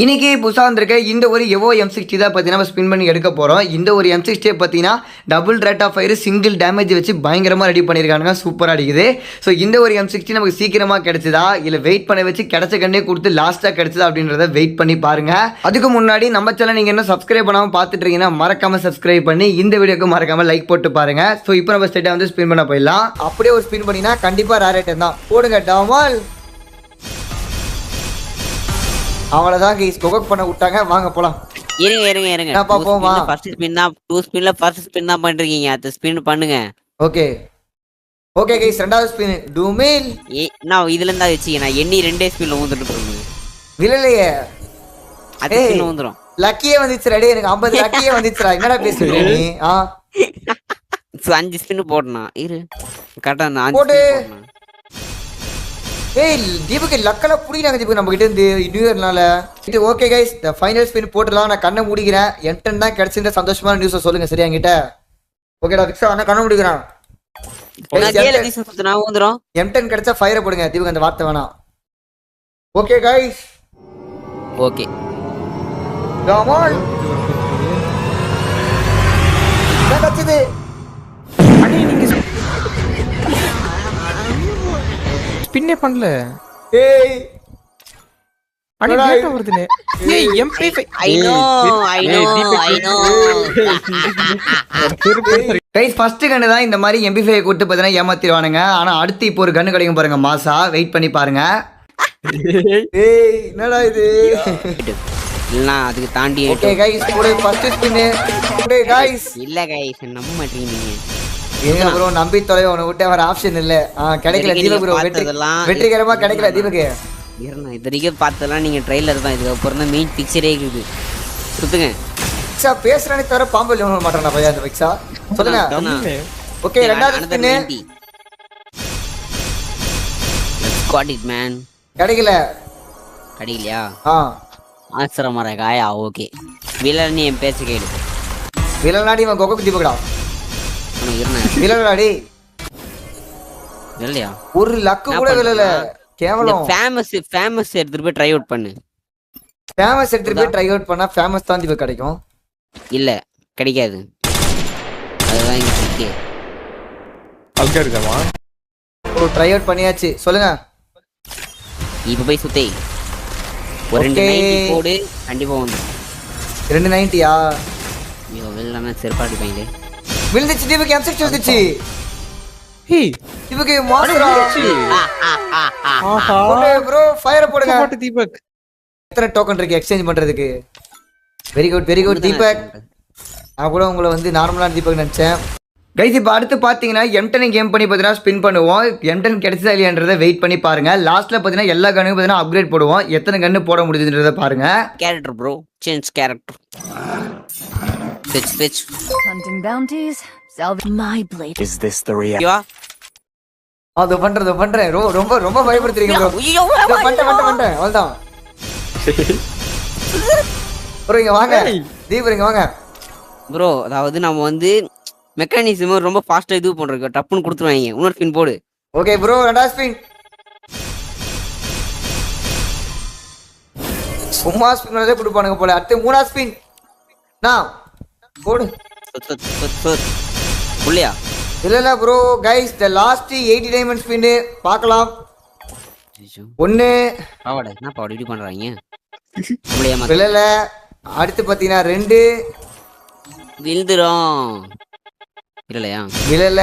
இன்னைக்கு புதுசாக வந்திருக்க இந்த ஒரு எவோ M60 தான் பார்த்தீங்கன்னா நம்ம ஸ்பின் பண்ணி எடுக்க போகிறோம். இந்த ஒரு M60 பார்த்தீங்கன்னா double rate of fire single damage வச்சு பயங்கரமாக ரெடி பண்ணியிருக்காங்க. சூப்பராக அடிக்குது. ஸோ இந்த ஒரு M60 நமக்கு சீக்கிரமாக கிடைச்சதா இல்லை வெயிட் பண்ண வச்சு கிடைச்ச கண்ணே கொடுத்து லாஸ்ட்டாக கிடைச்சதா அப்படின்றத வெயிட் பண்ணி பாருங்க. அதுக்கு முன்னாடி நம்ம சேனல் நீங்கள் என்ன சப்ஸ்கிரைப் பண்ணாமல் பார்த்துட்டு இருக்கீங்கன்னா மறக்காம சப்ஸ்கிரைப் பண்ணி இந்த வீடியோக்கு மறக்காம லைக் போட்டு பாருங்க. ஸோ இப்போ நம்ம ஸ்டேட்டாக வந்து ஸ்பின் பண்ண போயிடலாம். அப்படியே ஒரு ஸ்பின் பண்ணினா கண்டிப்பாக ரேர் ரேட் தான் போடுங்க டாமல். அவளதான் கைஸ் கொகக் பண்ண விட்டாங்க. வாங்க போலாம். இருங்க பாப்போமா. ஃபர்ஸ்ட் ஸ்பின் தான் 2 ஸ்பின்ல ஃபர்ஸ்ட் ஸ்பின் தான் பண்றீங்க. அத ஸ்பின் பண்ணுங்க. ஓகே கைஸ் ரெண்டாவது ஸ்பின் டூமில். நான் இதுல இருந்தா வெச்சீங்க. நான் எண்ணி ரெண்டே ஸ்பின்ல ஊந்துட்டு போறேன். விலலையே அதே ஸ்பின் ஊந்துறோம். லக்கியே வந்துச்சு. ரெடி எனக்கு 50 லக்கியே வந்துச்சுடா. என்னடா பேசுறீங்க நீ? 5 ஸ்பின் போடணும். இரு கரெக்ட்டா நான் 5 போடு. ஸ்பின் போடணும். ஏய் தீபக் லக்கல புடிங்கங்க தீபக் நம்ம கிட்ட இருந்து நியூ இயர்னால. இது okay guys the final spin போட்டுறலாம். நான் கண்ணை மூடிக்கிறேன். என்டன் தான் கிடைச்சிருந்த சந்தோஷமான நியூஸ் சொல்லுங்க சரியா என்கிட்ட. ஓகேடா விக்ஸா நான் கண்ணை மூடிக்கிறேன். நான் கேல டிஸ் சுத்துனா ஊந்துறோம். என்டன் கிடைச்சா ஃபயர் போடுங்க தீபக். அந்த வார்த்தை வேணாம். Okay guys okay come on. நடக்குது. அடி நீங்க ஸ்பின்னே பண்ணல. ஏய் அடி லேட்டா வருதுனே. ஏய் MP5 I know guys first gun தான் இந்த மாதிரி MP5 கொடுத்து பார்த்தீங்கன்னா ஏமாத்திடுவானுங்க. ஆனா அடுத்து இப்போ ஒரு கன்னு கிடைக்கும் பாருங்க மாசா. வெயிட் பண்ணி பாருங்க. ஏய் என்னடா இது? இல்ல அதுக்கு தாண்டி ஓகே கைஸ் கூட ஃபர்ஸ்ட் ஸ்பின். ஓகே கைஸ் இல்ல கைஸ் நம்ப மாட்டீங்க நீங்க. ஏங்க ப்ரோ நம்பி தொலை. உன விட்டு வர ஆப்ஷன் இல்ல. கிடைக்கல தீபக் ப்ரோ. வெற்றிகரமா கிடைக்கல தீபக். இருங்க இதுவரைக்கும் பார்த்ததெல்லாம் நீங்க ட்ரைலர் தான். இதுக்கு அப்புறம் தான் மெயின் பிக்சரே இருக்குது. சுத்துங்க விக்ஸா பேசுறானே தவிர பாம்பு இல்ல மாட்டானா பையா அந்த விக்ஸா. சொல்லுங்க. ஓகே ரெண்டாவது ஸ்பின் got it man. கிடைக்கலையா? ஆச்சரியமா காயா. ஓகே வில்லன் என் பேச்ச கேளு. வில்லனாடி இவன் கொக்கோ தீபக்டா. இருங்க வில்லனாடி இல்லையா? ஒரு லக்கு கூட வில்லல. கேவலம். ஃபேமஸ் எடுத்துட்டு போய் ட்ரை அவுட் பண்ணு. ஃபேமஸ் எடுத்துட்டு போய் ட்ரை அவுட் பண்ணா ஃபேமஸ் தான் தீபக் கிடைக்கும். இல்ல கிடைக்காது. அதுதான் இங்க இருக்கே. அங்க இருக்கமா. ஒரு ட்ரை அவுட் பண்ணியாச்சு. சொல்லுங்க. இப்போ போய் சுத்தே. ஒரு 290 போடு கண்டிப்பா வந்து. 290யா? ஐயோ வெள்ளனா செருப்பாடி பையலே. விழுந்துச்சு தீபக். M60 வந்துச்சு. ஹேய் தீபக் மாஸ்டரா. ஆஹா ஓகே ப்ரோ ஃபயர் போடுங்க. போட்டு தீபக். எத்தனை டோக்கன் இருக்கு எக்ஸ்சேஞ்ச் பண்றதுக்கு? Very good Deepak. நான் கூட உங்களை வந்து நார்மலான தீபக் நினைச்சேன். கைஸ் இப்போ அடுத்து பார்த்தீங்கன்னா M10 கேம் பண்ணி பார்த்தீங்கன்னா ஸ்பின் பண்ணுவோம். M10 கிடைச்சதா இல்லையான்றதை வெயிட் பண்ணி பாருங்க. லாஸ்ட்ல பார்த்தீங்கன்னா எல்லா கன்னுக்கும் பார்த்தீங்கன்னா அப்கிரேட் போடுவோம். எத்தனை கன்னு போட முடியுதுன்றதை பாருங்க. Character bro change character. Switch. Hunting bounties, salvage my blade. Is this the real? யா அது பண்றேன். ரொம்ப ரொம்ப பயப்படுத்துறீங்க ப்ரோ. ஐயோ பண்றேன் அவ்வளவுதான். ப்ரோ இங்க வாங்க. தீபக் இங்க வாங்க. ப்ரோ அதாவது நம்ம வந்து மெக்கானிசம் ரொம்ப ஃபாஸ்டா இது பண்றோம். டப்புன்னு கொடுத்துருவாங்க. இன்னொரு ஸ்பின் போடு. ஓகே ப்ரோ ரெண்டாவது ஸ்பின். சும்மா ஸ்பின் பண்ணதே கொடுப்பானுங்க போல. அடுத்து மூணாவது ஸ்பின். நான் போடு. புள்ளையா இல்ல bro guys the last 80 diamond spin பார்க்கலாம். ஒன்னு பாவாடா என்ன பாவாடா இப்படி பண்றாங்க? புள்ளையா இல்ல அடுத்து பாத்தீங்கன்னா 2 விழுந்துரும். இல்லையா? இல்ல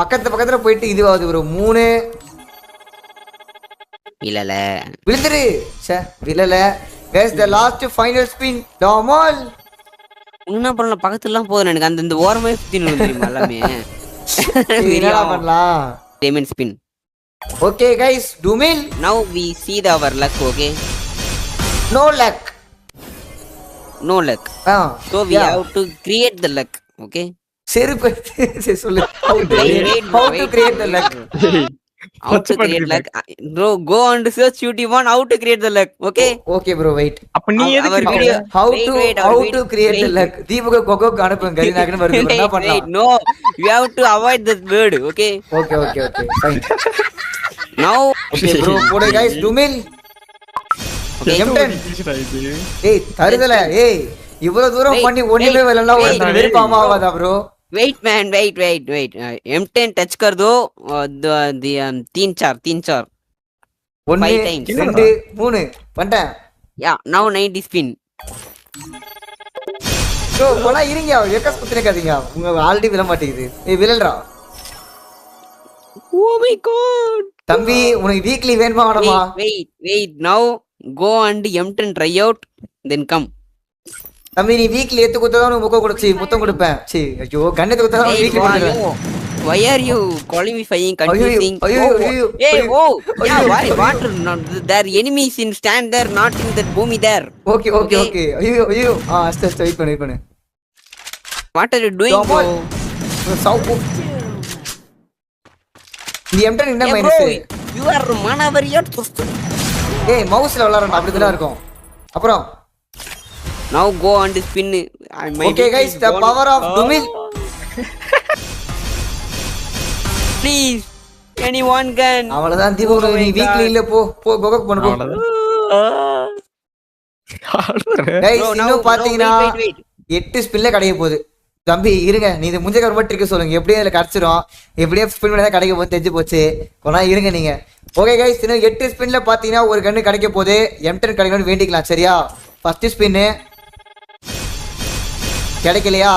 பக்கத்துல போயிட்டு இதுவாகுது ப்ரோ. 3 இல்லல விழுந்துரு. சே விழல. Guys the last final spin டாமல். என்ன பண்ணலாம் பக்கத்துலலாம் போதும் எனக்கு. அந்த இந்த ஓரமே சுத்தி நின்னுமா எல்லாமே. என்னடா பண்ணலாம்? Diamond spin. ஓகே கைஸ் டூமில். Now we see our luck. Okay no luck. no luck. So we have to create the luck. Okay செருப்பு சொல்லு. How to create the luck. How to create luck. Bro go and search YouTube on how to create the luck. Okay okay bro wait. அப்ப நீ Our எதுக்கு video how to create the luck. Deepak கொக்கோக்கு அனுப்புங்க. கரினாக்குன்னு வருது. என்ன பண்ணலாம்? No you have to avoid that word. Okay okay fine. now okay bro போடு guys டூமில். M10 ஏய் தருதல ஏய் இவ்வளவு தூரம் Wait, பண்ணி ஒண்ணுமே wait, வரலன்னா wait, ஒரு விருப்பமா ஆகாதா bro wait man wait M10 touch कर दो तीन चार ஒன்னு 5 times. 2 3 பண்ணிட்டேன் या नाउ 90 स्पिन ப்ரோ போனா இருங்க எக்கஸ் குத்துனேக்காதீங்க உங்க ஆல்ரெடி விழ மாட்டேங்குது ஏய் விழல்றா ओ माय गॉड தம்பி உனக்கு வீக்லி வேணுமா வேணாமா wait now go and M10 try out then come தம்பி நீ வீக்லி எத்து குத்தா உனக்கு முத்தம் கொடுப்பேன் சீ ஐயோ கண்ணத்து குத்தா Hey, வீக்லி கொடுப்பேன் why are you qualifying confusing ஐயோ, hey ஐயோ, yeah what not there enemies in stand there not in that boomy there okay okay okay ஐயோ அஸ்ட் வெயிட் பண்ணு what are you doing Come bro on. சவுப்பு இந்த M10 என்ன Hey, bro, minus you are manavariyat ஏய் மவுஸ்ல விளையாடணும் அப்படி தான் இருக்கும் அப்புறம் now go and spin okay guys the power of Dumil please anyone can அவ்வளவுதான் தீபு நீ வீக்லி இல்ல போ கோகக் பண்ணு போ गाइस Bro, now, இன்னும் பாத்தீங்கன்னா wait. 8 ஸ்பின்ல கிடைக்க போகுது தம்பி இருங்க நீ இது முஞ்ச கவர் மட்டும் சொல்லுங்க எப்படியே அதுல கிடைச்சிரும் எப்படியே ஸ்பின் பண்ணா கிடைக்க போது தெரிஞ்சு போச்சு போனா இருங்க நீங்க ஓகே गाइस இன்னும் 8 ஸ்பின்ல பாத்தீங்கன்னா ஒரு கன்னு கிடைக்க போகுது M10 கிடைக்கணும்னு வேண்டிக்கலாம் சரியா ஃபர்ஸ்ட் ஸ்பின் கிடைக்கலையா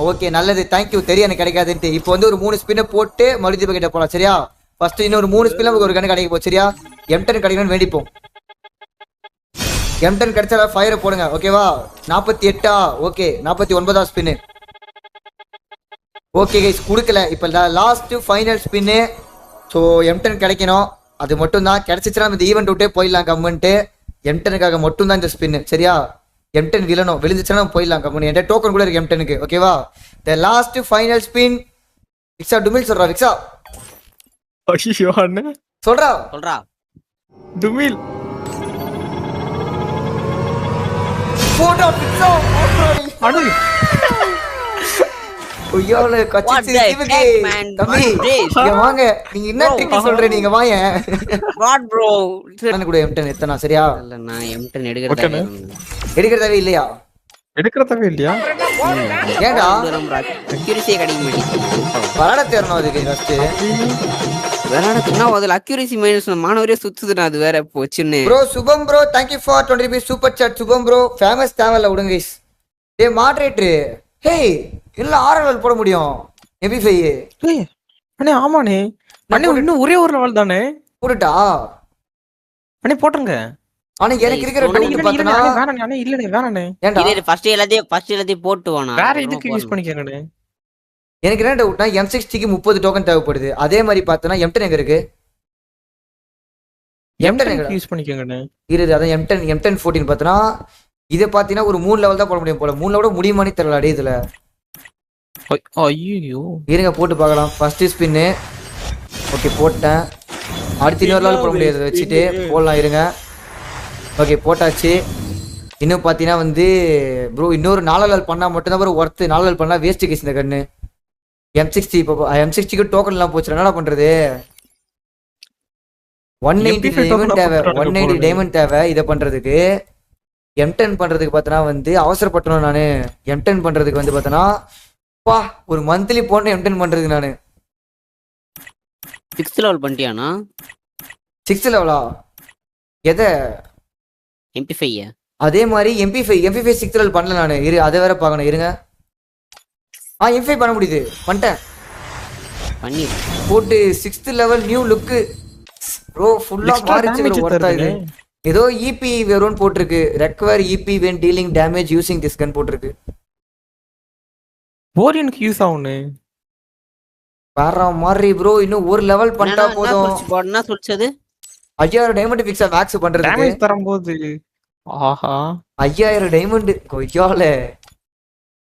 ஓகே நல்லது தேங்க்யூ தெரியும் எனக்கு கிடைக்காதுன்ட்டு இப்போ வந்து ஒரு 3 ஸ்பின்னை போட்டு மறுபடியும் கிட்ட போலாம் சரியா ஃபர்ஸ்ட் இன்னொரு 3 ஸ்பின்ல ஒரு கன்னு கிடைக்க போகுது சரியா M10 கிடைக்கணும்னு வேண்டிப்போம் M10 கிடைச்சா ஃபயரை போடுங்க ஓகேவா 48 ஓகே 49 ஸ்பின்னு ஓகே கைஸ் கொடுக்கல இப்போ last final spin so M10 கிடைக்கணும் அது மட்டும் தான் கிடைச்சிச்சுன்னா இந்த ஈவெண்ட் விட்டே போயிடலாம் கம்மெண்ட்டு M10க்காக மட்டும் தான் இந்த ஸ்பின்னு சரியா M10 விழணும் விழுந்துச்சுன்னா போயிடலாம் கம்மெண்ட் என்கிட்ட டோக்கன் கூட இருக்கு M10க்கு ஓகேவா த லாஸ்ட் ஃபைனல் ஸ்பின் விக்ஸா டுமில் சொல்றா விக்ஸா ஐயோ அண்ணே சொல்றா சொல்றா டுமில் போடா விக்ஸா அடு ஐயோல What கச்சிச்சு the தீவுக்கு heck, man? தம்பி What this? இங்க வாங்க நீங்க என்ன ட்ரிக் சொல்ற நீங்க வாங்க God bro நான் கூட M10 எத்தனா சரியா இல்ல நான் M10 எடுக்கிறதா எடுக்கிறதாவே இல்லையா எடுக்கிறதவே இல்லையா ஏன்டா அக்யூரசி கிடைக்க மாட்டேங்குது விளாட தேரணும் அதுக்கு ஃபர்ஸ்ட் விளையாடுனா அதுல அக்யூரசி மைனஸ் மாணவரே சுத்துதுடா அது வேற போச்சுன்னு bro Shubham bro thank you for 20 rupees super chat Shubham bro famous தேவல்ல விடுங்க guys ஏ மாடரேட்டர் ஹேய் இல்ல ஆர்எல் போட முடியும் MP5 ஏய் அண்ணே ஆமாண்ணே அண்ணே இன்னும் ஒரே ஒரு லெவல் தானே போடுடா அண்ணே போட்டுருங்க ஆனா எனக்கு இருக்கிற அண்ணே, டவுட் பார்த்தனா வேணாண்ணே அண்ணே இல்லண்ணே வேணாண்ணே ஏன்டா இது ஃபர்ஸ்ட் எல்லாத்தையும் போட்டு வானா வேற இதுக்கு யூஸ் பண்ணிக்கிறேண்ணே எனக்கு என்ன டவுட்னா M60க்கு 30 டோக்கன் தேவைப்படுது அதே மாதிரி பார்த்தனா M10 எங்க இருக்கு M10 எங்க யூஸ் பண்ணிக்கங்கண்ணே இருக்கு அதான் M10 14 பார்த்தனா இதை பார்த்தீங்கன்னா ஒரு 3 லெவல் தான் போட முடியும் போல 3 லெவல் முடியுமானே தெரியல அடே இதுல ஐயோ இருங்க போட்டு பார்க்கலாம் ஃபர்ஸ்ட் ஸ்பின்னு ஓகே போட்டேன் அடுத்து இன்னொரு லெவல் போட முடியாது இதை வச்சுட்டு போடலாம் இருங்க ஓகே போட்டாச்சு இன்னும் பார்த்தீங்கன்னா வந்து ப்ரோ இன்னொரு 4 லெவல் பண்ணால் மட்டும்தான் ப்ரோ ஒர்த்து 4 லெவல் பண்ணால் வேஸ்ட்டு கேஸ் இந்த கண்ணு M60 இப்போ M60க்கு டோக்கன்லாம் போச்சு என்னடா பண்ணுறது 190 டைமண்ட் தேவை 180 டைமண்ட் தேவை இதை பண்ணுறதுக்கு M10 பண்ணுறதுக்கு பார்த்தோன்னா வந்து அவசரப்பட்டணும் நான் M10 பண்ணுறதுக்கு வந்து பார்த்தோன்னா பா ஒரு மந்த்லி போன M10 பண்ணுறதுக்கு நான் 6th லெவல் பண்ணிட்டியானா 6th லெவலா எதை MP5 அதே மாதிரி MP5 6th லெவல் பண்ணல நான் இரு அதை வேற பார்க்கணும் இருங்க MP5 பண்ண முடியுது பண்ணிட்டேன் பண்ணி போட்டு 6th லெவல் நியூ லுக்கு ப்ரோ ஃபுல்லா மாறிச்சு bro, ஒர்த்தா இது ஏதோ EP வேறுன்னு போட்டிருக்கு require EP when dealing damage using this gun போட்டிருக்கு போரியனுக்கு யூஸ் ஆகும்ண்ணே வேற மாதிரி ப்ரோ இன்னும் ஒரு லெவல் பண்ணிட்டா போதும் என்ன சொல்லுது 5000 டைமண்ட் ஃபிக்ஸா மேக்ஸ் பண்றதுக்கு டேமேஜ் தரும்போது ஆஹா 5000 டைமண்ட் கொய்யால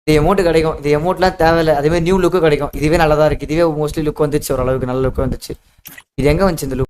இந்த எமௌண்ட் கிடைக்கும் இந்த எமௌண்ட்லாம் தேவையில்லை அதே மாதிரி நியூ லுக்கு கிடைக்கும் இதுவே நல்லதா இருக்கு இதுவே மோஸ்ட்லி லுக் வந்துச்சு ஓரளவுக்கு நல்ல லுக் வந்துச்சு இது எங்க வந்துச்சு இந்த லுக்